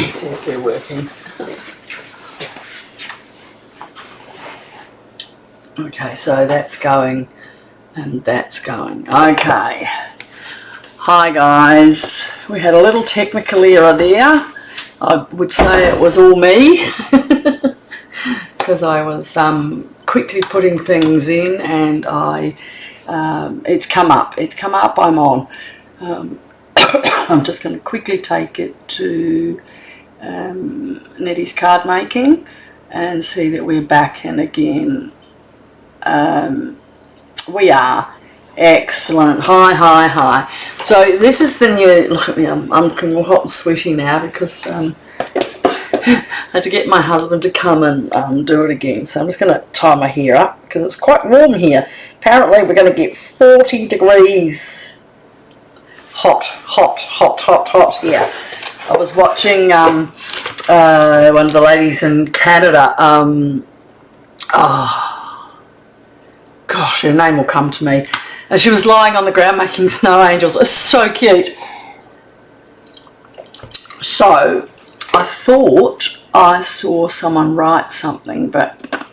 see if they're working. Okay, so that's going and that's going. Okay. Hi guys. We had a little technical error there. I would say it was all me because I was quickly putting things in and it's come up. I'm on. I'm just going to quickly take it to Nettie's card making and see that we're back in again. We are. Excellent. Hi. So this is the new, look at me, I'm looking all hot and sweaty now because I had to get my husband to come and do it again. So I'm just going to tie my hair up because it's quite warm here. Apparently we're going to get 40 degrees hot here. I was watching one of the ladies in Canada, oh gosh, her name will come to me. And she was lying on the ground making snow angels. It's so cute. So I thought I saw someone write something, but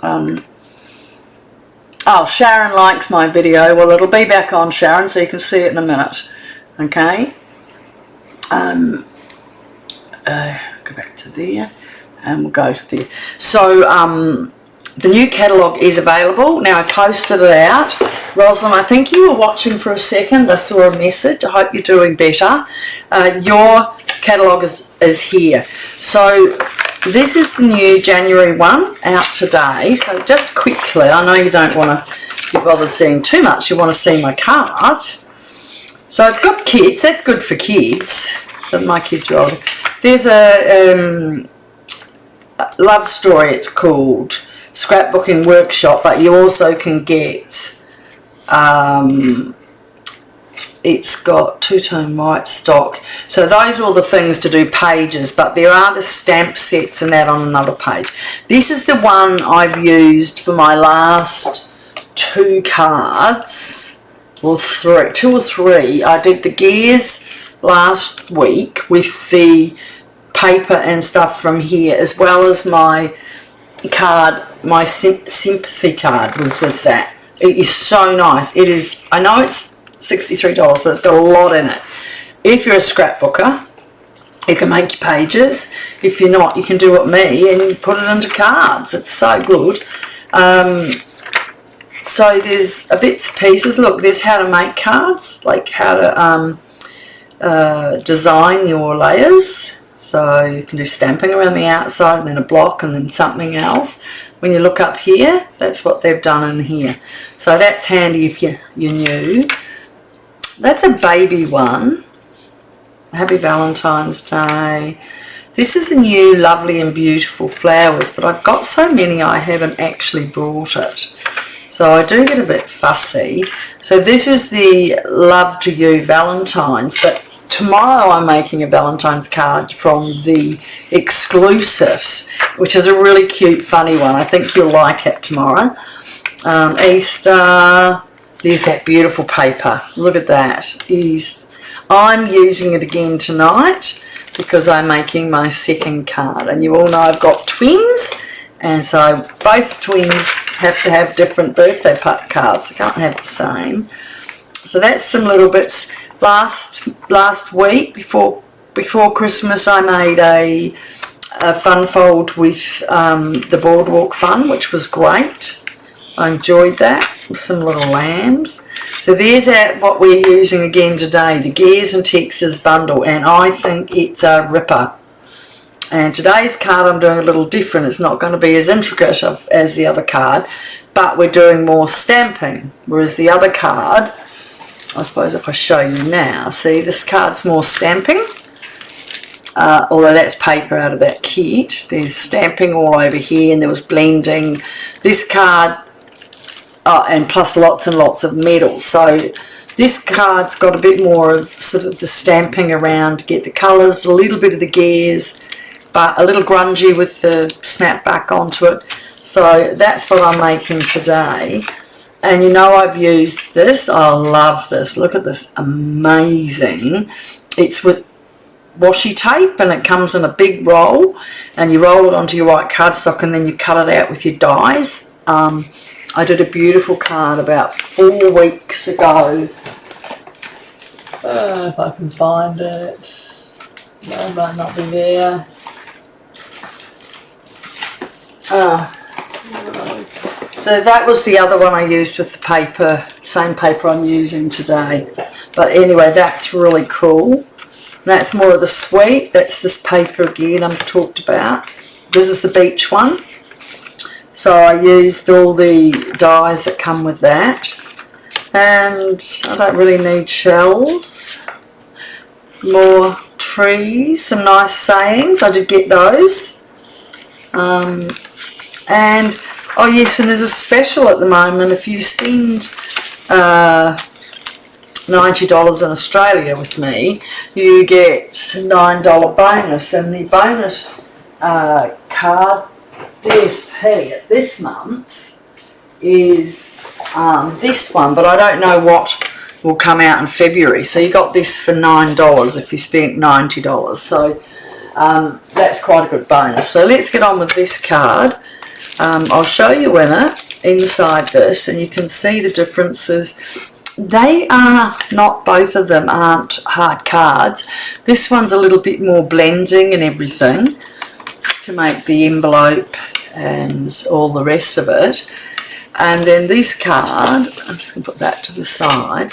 oh, Sharon likes my video. Well, it'll be back on, Sharon, so you can see it in a minute. Okay. Go back to there and we'll go to there. So the new catalogue is available. Now I posted it out. Rosalind, I think you were watching for a second. I saw a message. I hope you're doing better. Your catalogue is here. So this is the new January one out today. So just quickly, I know you don't want to be bothered seeing too much. You want to see my card. So it's got kids. That's good for kids. But my kids are older. There's a love story, it's called. Scrapbooking workshop, but you also can get it's got two-tone white stock, so those are all the things to do pages, but there are the stamp sets and that on another page. This is the one I've used for my last two cards, or two or three. I did the gears last week with the paper and stuff from here, as well as my card. My sympathy card was with that. It is so nice. It is, I know it's $63, but it's got a lot in it. If you're a scrapbooker, you can make your pages. If you're not, you can do what me and put it into cards. It's so good. So there's a bits and pieces. Look, there's how to make cards, like how to design your layers. So you can do stamping around the outside and then a block and then something else. When you look up here, that's what they've done in here. So that's handy if you're new. That's a baby one. Happy Valentine's Day. This is a new Lovely and Beautiful Flowers, but I've got so many I haven't actually brought it. So I do get a bit fussy. So this is the Love to You Valentine's, but tomorrow I'm making a Valentine's card from the Exclusives, which is a really cute, funny one. I think you'll like it tomorrow. Easter, there's that beautiful paper. Look at that. I'm using it again tonight because I'm making my second card. And you all know I've got twins, and so both twins have to have different birthday cards. They can't have the same. So that's some little bits. Last week before Christmas, I made a fun fold with the Boardwalk Fun, which was great. I enjoyed that. Some little lambs. So there's what we're using again today, the Gears and Textures bundle, and I think it's a ripper. And today's card I'm doing a little different. It's not going to be as intricate as the other card, but we're doing more stamping, whereas the other card, I suppose if I show you now, see, this card's more stamping, although that's paper out of that kit. There's stamping all over here, and there was blending. This card, and plus lots and lots of metal. So this card's got a bit more of sort of the stamping around to get the colours, a little bit of the gears, but a little grungy with the snap back onto it. So that's what I'm making today. And you know I've used this. I love this. Look at this. Amazing. It's with washi tape, and it comes in a big roll, and you roll it onto your white cardstock and then you cut it out with your dies. I did a beautiful card about 4 weeks ago. If I can find it. No, it might not be there. So that was the other one I used with the paper, same paper I'm using today. But anyway, that's really cool. That's more of the sweet. That's this paper again I've talked about. This is the beach one. So I used all the dies that come with that. And I don't really need shells. More trees, some nice sayings. I did get those. And oh yes, and there's a special at the moment. If you spend $90 in Australia with me, you get $9 bonus, and the bonus card DSP this month is this one, but I don't know what will come out in February. So you got this for $9 if you spent $90. So that's quite a good bonus. So let's get on with this card. I'll show you in it, inside this, and you can see the differences. They are not, both of them aren't hard cards. This one's a little bit more blending and everything to make the envelope and all the rest of it. And then this card, I'm just going to put that to the side.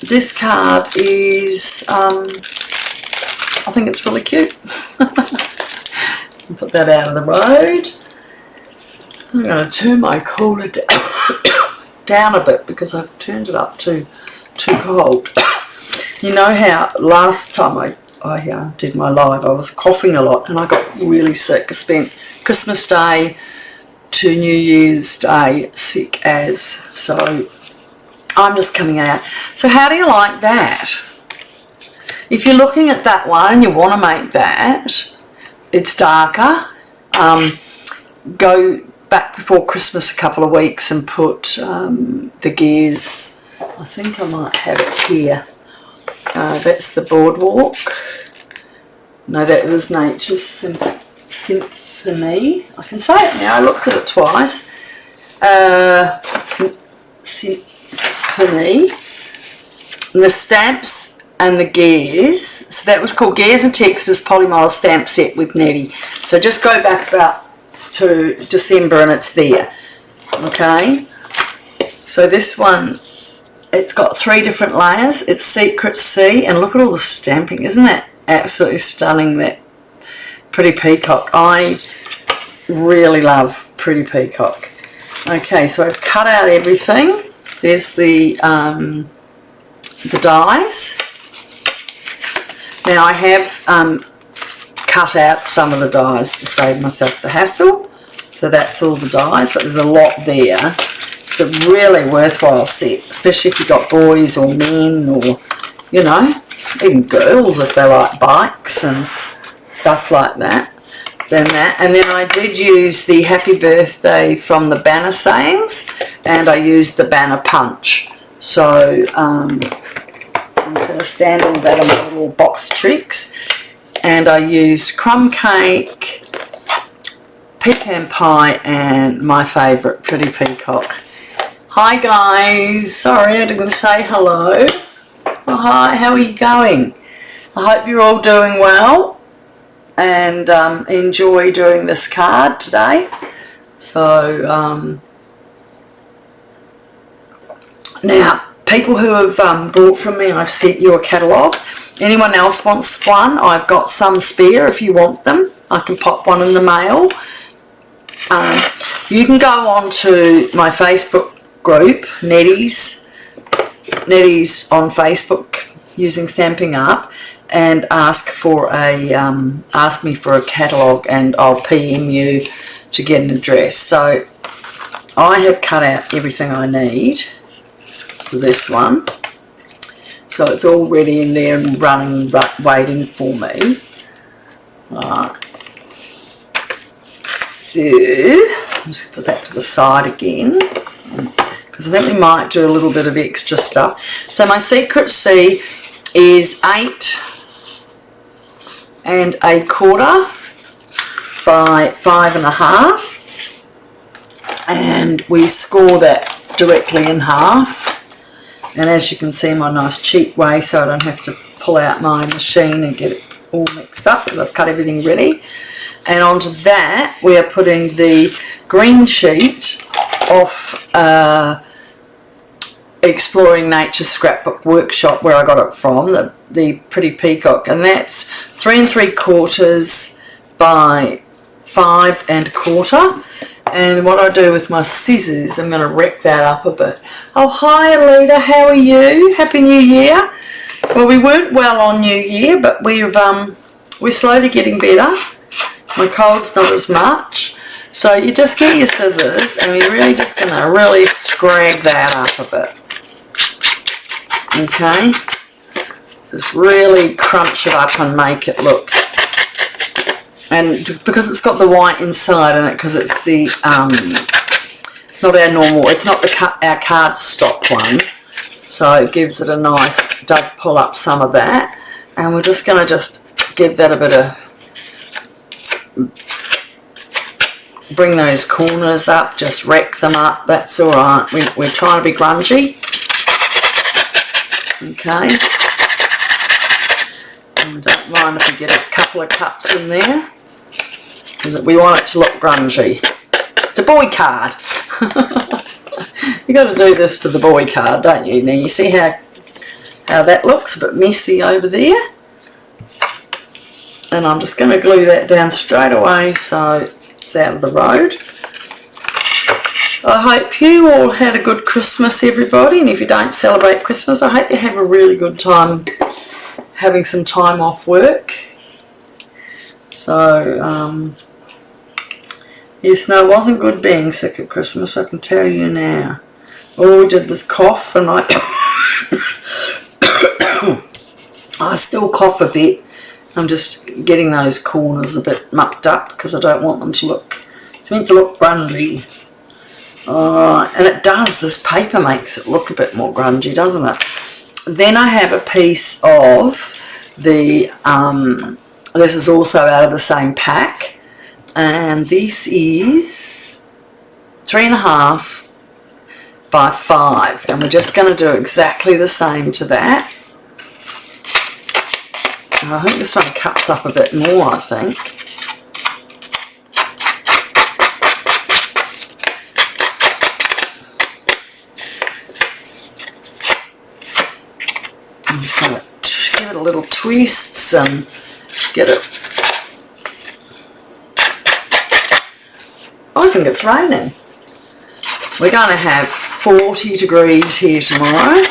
This card is, I think it's really cute. Put that out of the road. I'm going to turn my cooler down a bit because I've turned it up too cold. You know how last time I did my live, I was coughing a lot and I got really sick. I spent Christmas Day to New Year's Day sick as. So I'm just coming out. So how do you like that? If you're looking at that one and you want to make that, it's darker. Go back before Christmas a couple of weeks and put the gears. I think I might have it here. That's the boardwalk. No, that was Nature's Symphony. I can say it now, I looked at it twice. Symphony. And the stamps and the gears. So that was called Gears and Textures Polymile Stamp Set with Nettie. So just go back about to December and it's there. Okay, so this one, it's got 3 different layers. It's Secret Sea, and look at all the stamping. Isn't that absolutely stunning, that Pretty Peacock? I really love Pretty Peacock. Okay, so I've cut out everything. There's the dies. Now I have cut out some of the dies to save myself the hassle. So that's all the dies, but there's a lot there. It's a really worthwhile set, especially if you've got boys or men or, you know, even girls if they like bikes and stuff like that. And then I did use the Happy Birthday from the banner sayings, and I used the banner punch. So I'm going to stand all that on my little box of tricks. And I used Crumb Cake, Pecan Pie, and my favourite, Pretty Peacock. Hi guys, sorry I didn't say hello. Oh, hi, how are you going? I hope you're all doing well and enjoy doing this card today. So now, people who have bought from me, I've sent you a catalogue. Anyone else wants one, I've got some spare if you want them. I can pop one in the mail. You can go on to my Facebook group, Nettie's on Facebook using Stampin' Up, and ask me for a catalogue, and I'll PM you to get an address. So I have cut out everything I need for this one. So it's all ready in there and running, waiting for me. Alright. So, I'm just going to put that to the side again, because I think we might do a little bit of extra stuff. So my Secret Sea is 8 1/4 by 5.5, and we score that directly in half. And as you can see, my nice cheap way, so I don't have to pull out my machine and get it all mixed up because I've cut everything ready. And onto that we are putting the green sheet off Exploring Nature Scrapbook Workshop, where I got it from, the Pretty Peacock, and that's 3 3/4 by 5 1/4. And what I do with my scissors, I'm going to wreck that up a bit. Oh, hi Alita, how are you? Happy New Year. Well, we weren't well on New Year, but we're slowly getting better. My cold's not as much. So you just get your scissors and we're really just going to really scrag that up a bit. Okay? Just really crunch it up and make it look. And because it's got the white inside in it, because it's the, it's not our normal, it's not our cardstock one. So it gives it a nice, does pull up some of that. And we're just going to just give that a bit of, bring those corners up, just wreck them up, that's alright. We're trying to be grungy. Okay. And we don't mind if we get a couple of cuts in there, because we want it to look grungy. It's a boy card. You got to do this to the boy card, don't you? Now you see how that looks a bit messy over there. And I'm just going to glue that down straight away so it's out of the road. I hope you all had a good Christmas, everybody, and if you don't celebrate Christmas, I hope you have a really good time having some time off work. So, yes, no, it wasn't good being sick at Christmas, I can tell you now. All we did was cough, and I still cough a bit. I'm just getting those corners a bit mucked up because I don't want them to look, it's meant to look grungy. And it does, this paper makes it look a bit more grungy, doesn't it? Then I have a piece of the, this is also out of the same pack, and this is 3.5 by 5, and we're just going to do exactly the same to that. I think this one cuts up a bit more, I think. I'm just going to give it a little twists and get it. I think it's raining. We're going to have 40 degrees here tomorrow.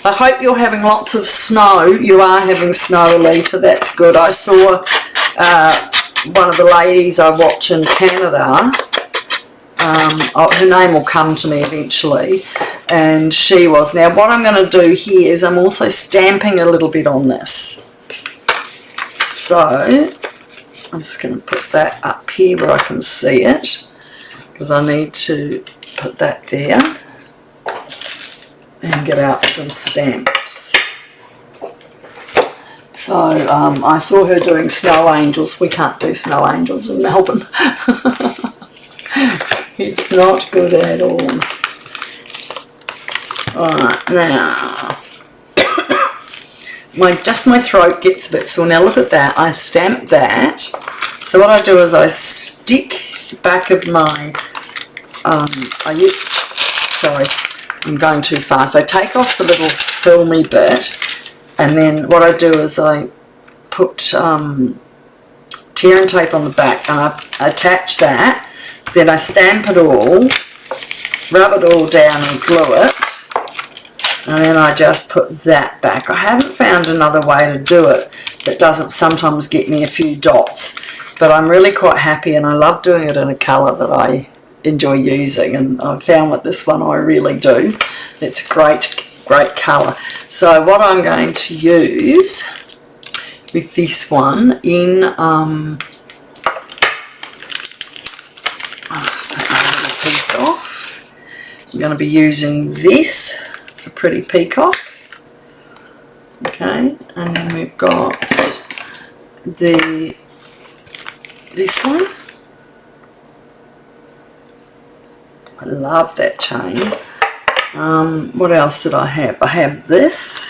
I hope you're having lots of snow. You are having snow, Alita. That's good. I saw one of the ladies I watch in Canada. Her name will come to me eventually. And she was. Now, what I'm going to do here is I'm also stamping a little bit on this. So, I'm just going to put that up here where I can see it, because I need to put that there. And get out some stamps. So I saw her doing snow angels. We can't do snow angels in Melbourne. It's not good at all. Alright, now my throat gets a bit sore. Now look at that. I stamp that. So what I do is I stick the back of my sorry, I'm going too fast. I take off the little filmy bit, and then what I do is I put tear and tape on the back, and I attach that. Then I stamp it all, rub it all down and glue it, and then I just put that back. I haven't found another way to do it that doesn't sometimes get me a few dots, but I'm really quite happy, and I love doing it in a colour that I enjoy using, and I've found with this one I really do. It's a great colour. So what I'm going to use with this one in I'll just take my little piece off. I'm going to be using this for Pretty Peacock. Okay, and then we've got this one. I love that chain. What else did I have? I have this.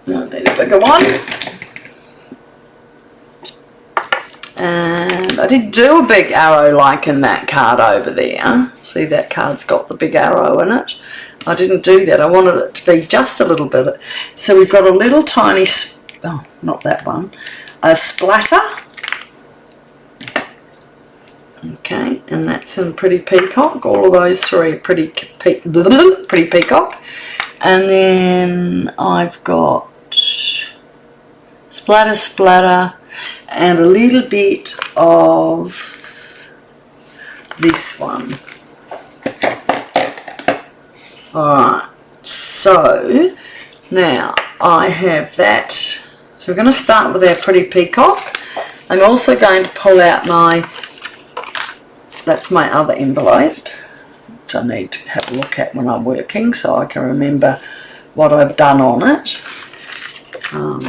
I need a bigger one. And I did do a big arrow like in that card over there. See, that card's got the big arrow in it. I didn't do that. I wanted it to be just a little bit. So we've got a little tiny, oh, not that one, a splatter. Okay, and that's in Pretty Peacock. All of those three are Pretty Peacock. And then I've got splatter, splatter, and a little bit of this one. Alright, so now I have that. So we're going to start with our Pretty Peacock. I'm also going to pull out my, that's my other envelope, which I need to have a look at when I'm working so I can remember what I've done on it. I'll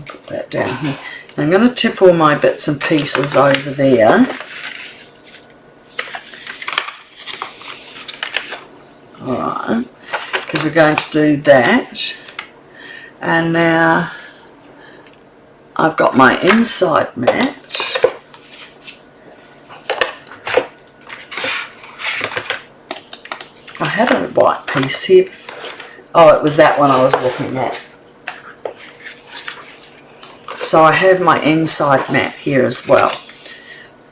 put that down here. I'm going to tip all my bits and pieces over there. Alright, because we're going to do that. And now I've got my inside mat. I had a white piece here. Oh, it was that one I was looking at. So I have my inside mat here as well.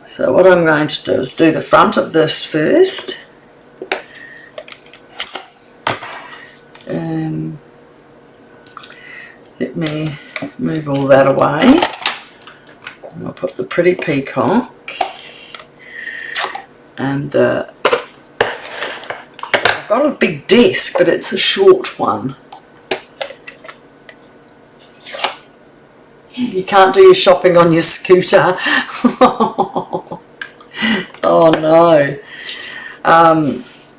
So what I'm going to do is do the front of this first. Let me move all that away. And I'll put the Pretty Peacock and I've got a big desk, but it's a short one. You can't do your shopping on your scooter. Oh no.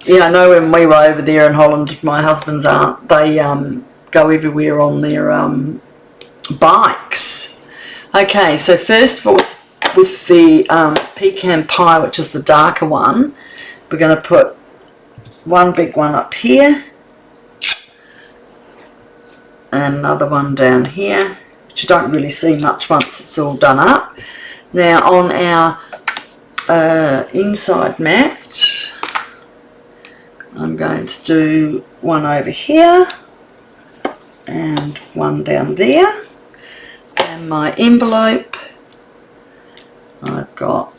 Yeah, I know when we were over there in Holland, my husband's aunt, they go everywhere on their bikes. Okay, so first of all, with the pecan pie, which is the darker one, we're going to put one big one up here and another one down here, which you don't really see much once it's all done up. Now on our inside mat, I'm going to do one over here and one down there. And my envelope, I've got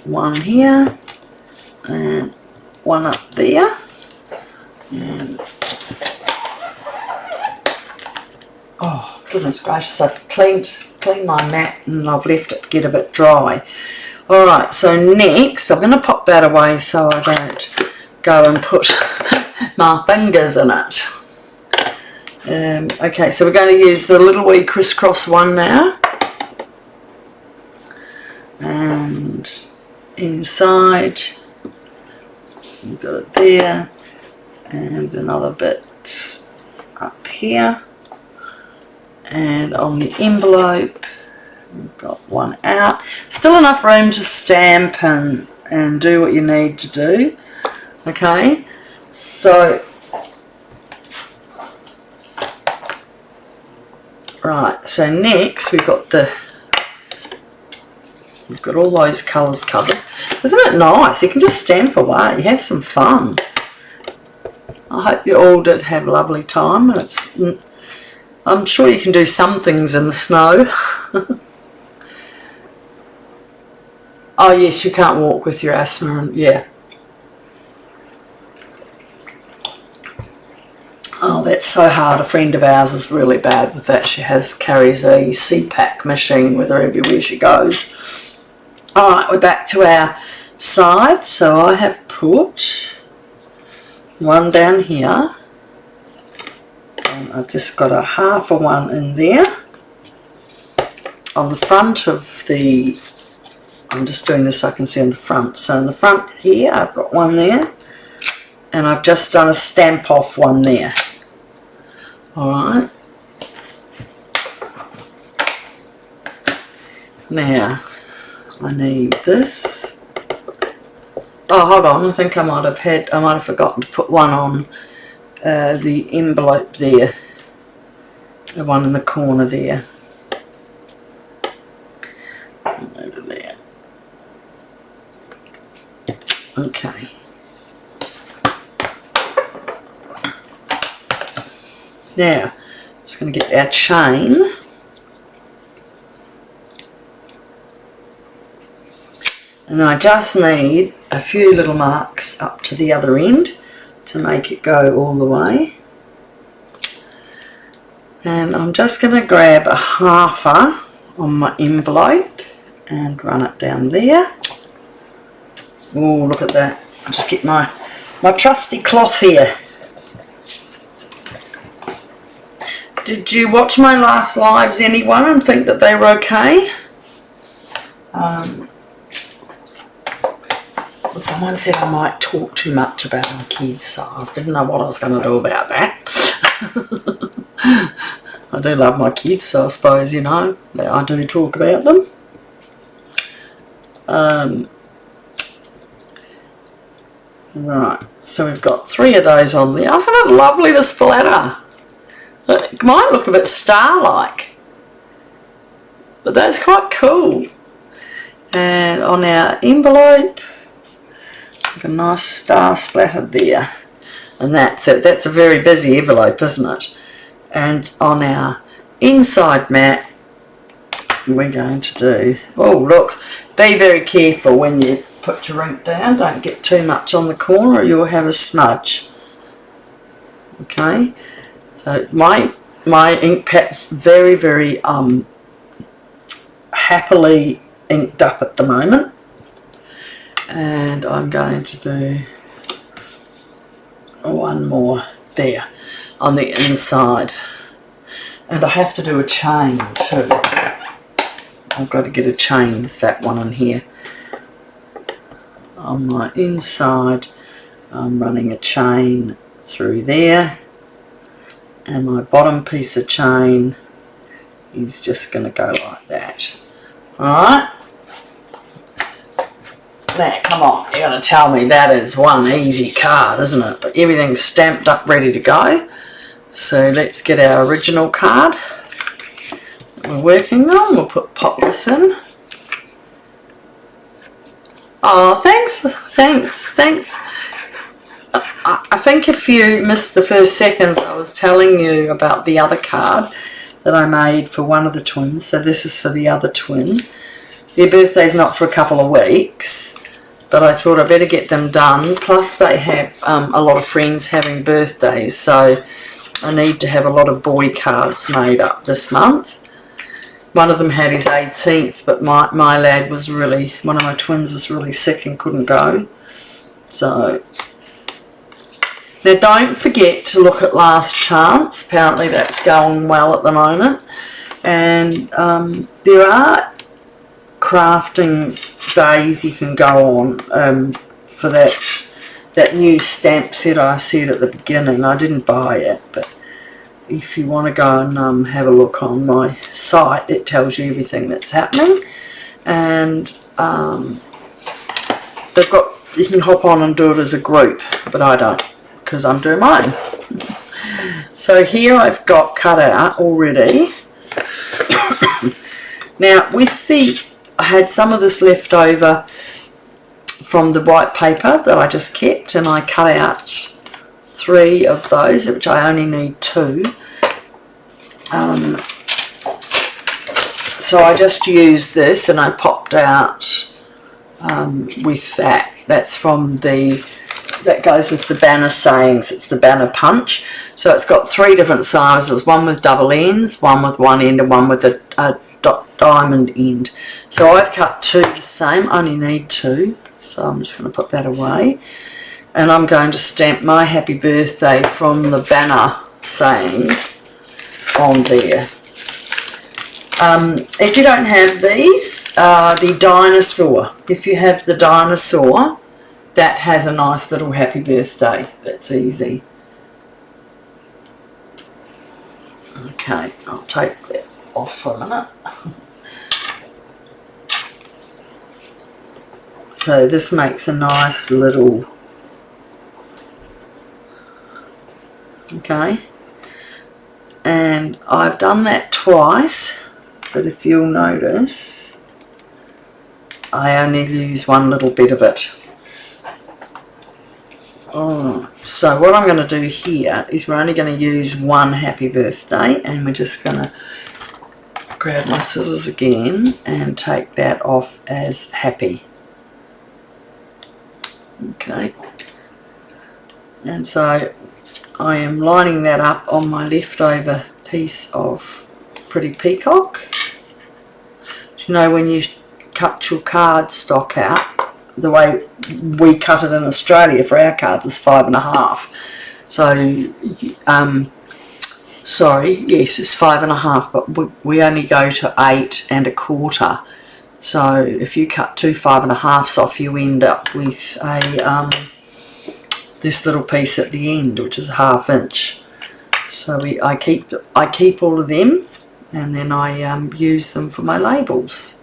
one here and one up there. And oh goodness gracious, I've cleaned my mat and I've left it to get a bit dry. Alright, so next I'm going to pop that away so I don't go and put my fingers in it. Okay, so we're going to use the little wee crisscross one now. And inside, we've got it there. And another bit up here. And on the envelope, we've got one out. Still enough room to stamp and do what you need to do. Okay, so right, so next we've got all those colours covered. Isn't it nice? You can just stamp away, have some fun. I hope you all did have a lovely time. I'm sure you can do some things in the snow. Oh yes, you can't walk with your asthma, and yeah. Oh, that's so hard. A friend of ours is really bad with that. She carries a CPAC machine with her everywhere she goes. Alright, we're back to our side. So I have put one down here. And I've just got a half a one in there. On the front of the, I'm just doing this so I can see on the front. So in the front here, I've got one there. and I've just done a stamp off one there. Alright. Now, I need this. Oh, hold on, I think I might have forgotten to put one on the envelope there. The one in the corner there. Over there. Okay. Now, just going to get our chain. And then I just need a few little marks up to the other end to make it go all the way. And I'm just going to grab a halfer on my envelope and run it down there. Oh, look at that. I'll just get my trusty cloth here. Did you watch my last lives, anyone, and think that they were okay? Someone said I might talk too much about my kids, so I didn't know what I was going to do about that. I do love my kids, so I suppose, you know, I do talk about them. Right, so we've got 3 of those on there. Isn't it lovely, the splatter? It might look a bit star-like, but that's quite cool. And on our envelope, a nice star splattered there, and that's it. That's a very busy envelope, isn't it? And on our inside mat, we're going to do, oh look, be very careful when you put your ink down. Don't get too much on the corner or you'll have a smudge. Okay, so my ink pad's very, very happily inked up at the moment. And I'm going to do one more there on the inside. And I have to do a chain too. I've got to get a chain with that one on here. On my inside, I'm running a chain through there. And my bottom piece of chain is just going to go like that. Alright? Now, come on, you're going to tell me that is one easy card, isn't it? But everything's stamped up, ready to go. So let's get our original card that we're working on. We'll pop this in. Oh, thanks. I think if you missed the first seconds, I was telling you about the other card that I made for one of the twins. So this is for the other twin. Their birthday's not for a couple of weeks, but I thought I'd better get them done. Plus they have a lot of friends having birthdays, so I need to have a lot of boy cards made up this month. One of them had his 18th, but my lad was really, one of my twins was really sick and couldn't go. So, now don't forget to look at Last Chance. Apparently that's going well at the moment. And there are crafting days you can go on for that new stamp set I said at the beginning. I didn't buy it, but if you want to go and have a look on my site, it tells you everything that's happening. And they've got, you can hop on and do it as a group, but I don't, because I'm doing mine. So here I've got cut out already. Now with the, I had some of this left over from the white paper that I just kept, and I cut out 3 of those, which I only need 2. So I just used this and I popped out with that. That's from the, that goes with the banner sayings. It's the banner punch. So it's got 3 different sizes, one with double ends, one with one end, and one with a diamond end. So I've cut 2 the same, only need 2. So I'm just going to put that away. And I'm going to stamp my happy birthday from the banner sayings on there. If you don't have these, the dinosaur. If you have the dinosaur, that has a nice little happy birthday. That's easy. Okay, I'll take that off for a minute. So this makes a nice little, okay, and I've done that twice, but if you'll notice, I only use one little bit of it. So what I'm going to do here is we're only going to use one happy birthday, and we're just going to grab my scissors again and take that off as happy. Okay, and so I am lining that up on my leftover piece of Pretty Peacock. You know, when you cut your card stock out, the way we cut it in Australia for our cards is 5.5. So, sorry, yes, it's 5.5, but we only go to 8 1/4. So if you cut 2 5.5s off, you end up with a this little piece at the end, which is 1/2 inch. So I keep all of them, and then I use them for my labels.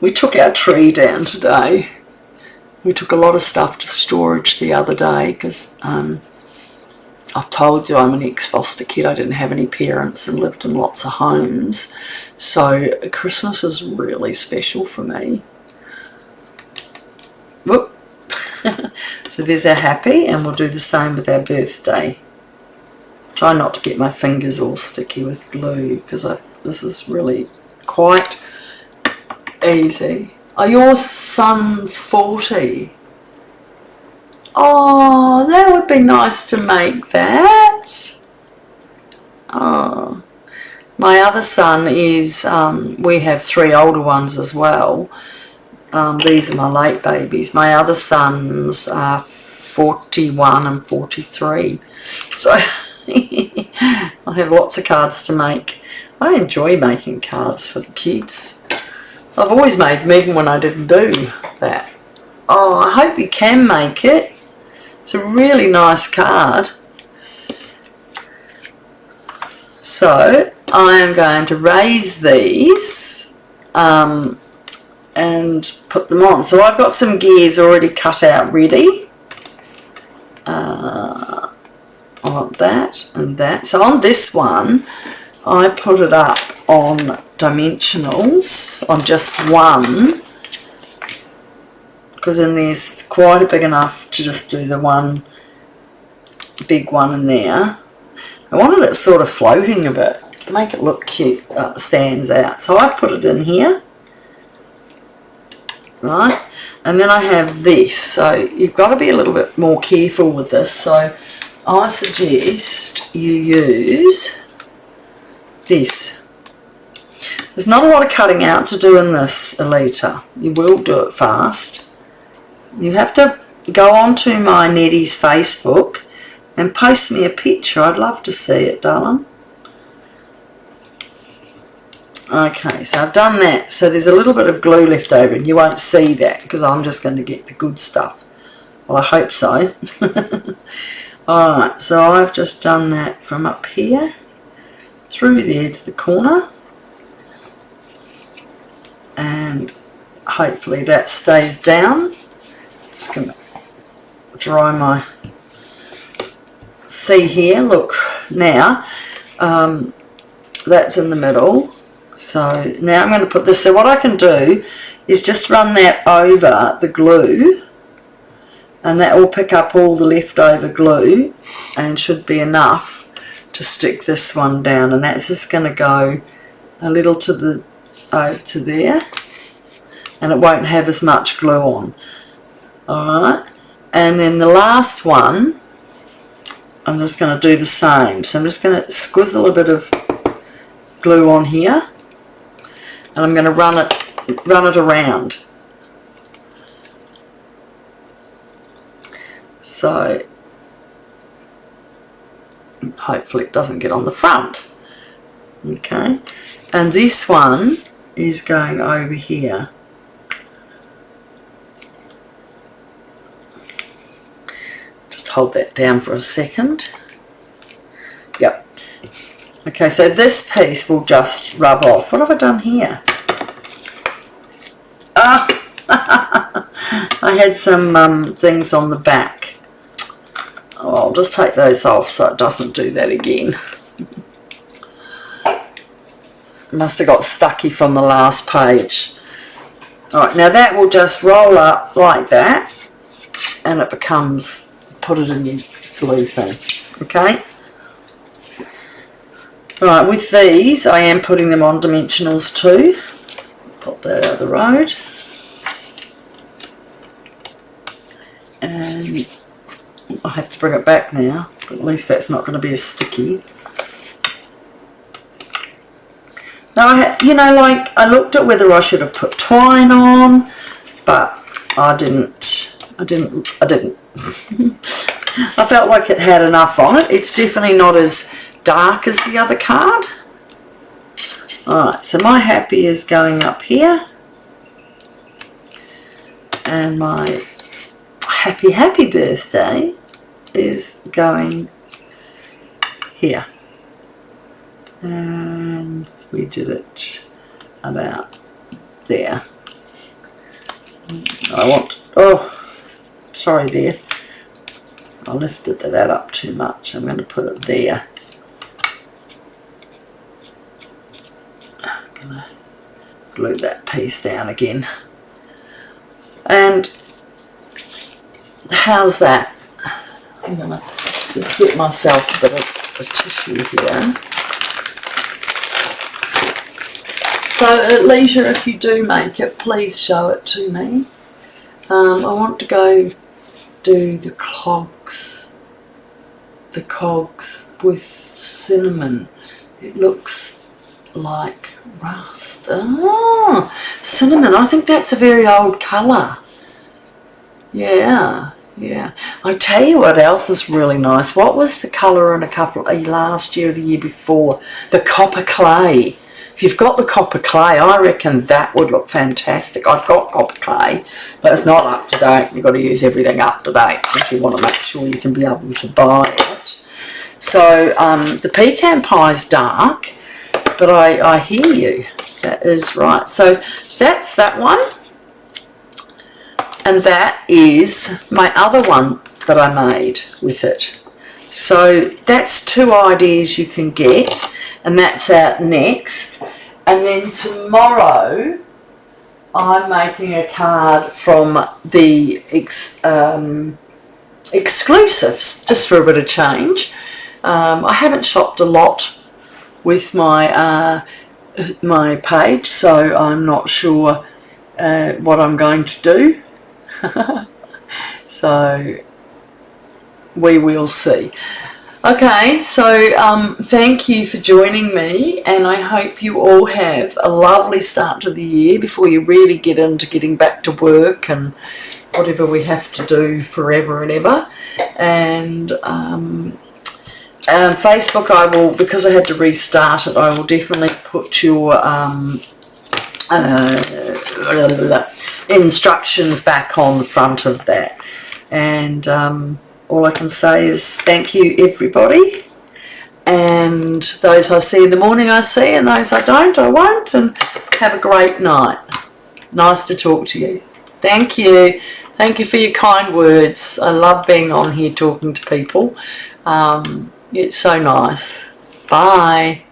We took our tree down today. We took a lot of stuff to storage the other day because I've told you I'm an ex-foster kid. I didn't have any parents and lived in lots of homes. So Christmas is really special for me. Whoop. So there's our happy, and we'll do the same with our birthday. Try not to get my fingers all sticky with glue because this is really quite easy. Oh, your son's 40. Oh, that would be nice to make that. Oh, my other son is, we have 3 older ones as well. These are my late babies. My other sons are 41 and 43. So I have lots of cards to make. I enjoy making cards for the kids. I've always made them even when I didn't do that. Oh, I hope you can make it. It's a really nice card. So I am going to raise these and put them on. So I've got some gears already cut out ready. I want that and that. So on this one, I put it up on dimensionals on just one, because then there's quite a big enough to just do the one big one in there. I wanted it sort of floating a bit to make it look cute, stands out. So I put it in here, right? And then I have this. So you've got to be a little bit more careful with this. So I suggest you use this. There's not a lot of cutting out to do in this, Alita. You will do it fast. You have to go onto my Nettie's Facebook and post me a picture. I'd love to see it, darling. Okay, so I've done that. So there's a little bit of glue left over, and you won't see that because I'm just going to get the good stuff. Well, I hope so. Alright, so I've just done that from up here through there to the corner, and hopefully that stays down. Just going to dry my, see here, look now, that's in the middle. So now I'm going to put this, so what I can do is just run that over the glue, and that will pick up all the leftover glue and should be enough to stick this one down, and that's just going to go a little to the over to there, and it won't have as much glue on. Alright, and then the last one I'm just going to do the same. So I'm just going to squizzle a bit of glue on here, and I'm going to run it around. So hopefully it doesn't get on the front. Okay, And this one is going over here. Just hold that down for a second. Yep. Okay, so this piece will just rub off. What have I done here? Ah, I had some things on the back. Oh, I'll just take those off so it doesn't do that again. Must have got stucky from the last page. Alright, now that will just roll up like that and it becomes, put it in your glue thing. Okay? Right, with these I am putting them on dimensionals too. Pop that out of the road. And I have to bring it back now, but at least that's not going to be as sticky. Now, you know, like, I looked at whether I should have put twine on, but I didn't. I felt like it had enough on it. It's definitely not as dark as the other card. Alright, so my happy is going up here. And my happy birthday is going here. And we did it about there. I want, oh, sorry there. I lifted that up too much. I'm going to put it there. I'm going to glue that piece down again. And how's that? I'm going to just get myself a bit of a tissue here. So at leisure, if you do make it, please show it to me. I want to go do the cogs with cinnamon. It looks like rust. Oh, cinnamon. I think that's a very old colour. Yeah. I tell you what else is really nice. What was the colour in a couple last year or the year before? The copper clay. If you've got the copper clay, I reckon that would look fantastic. I've got copper clay, but it's not up to date. You've got to use everything up to date if you want to make sure you can be able to buy it. So the pecan pie is dark, but I hear you. That is right. So that's that one. And that is my other one that I made with it. So that's two ideas you can get, and that's out next. And then tomorrow I'm making a card from the exclusives, just for a bit of change. I haven't shopped a lot with my my page, so I'm not sure what I'm going to do. So we will see. Okay, so thank you for joining me, and I hope you all have a lovely start to the year before you really get into getting back to work and whatever we have to do forever and ever. And Facebook, I will, because I had to restart it, I will definitely put your instructions back on the front of that. And all I can say is thank you, everybody. And those I see in the morning, I see, and those I don't, I won't. And have a great night. Nice to talk to you. Thank you. Thank you for your kind words. I love being on here talking to people. It's so nice. Bye.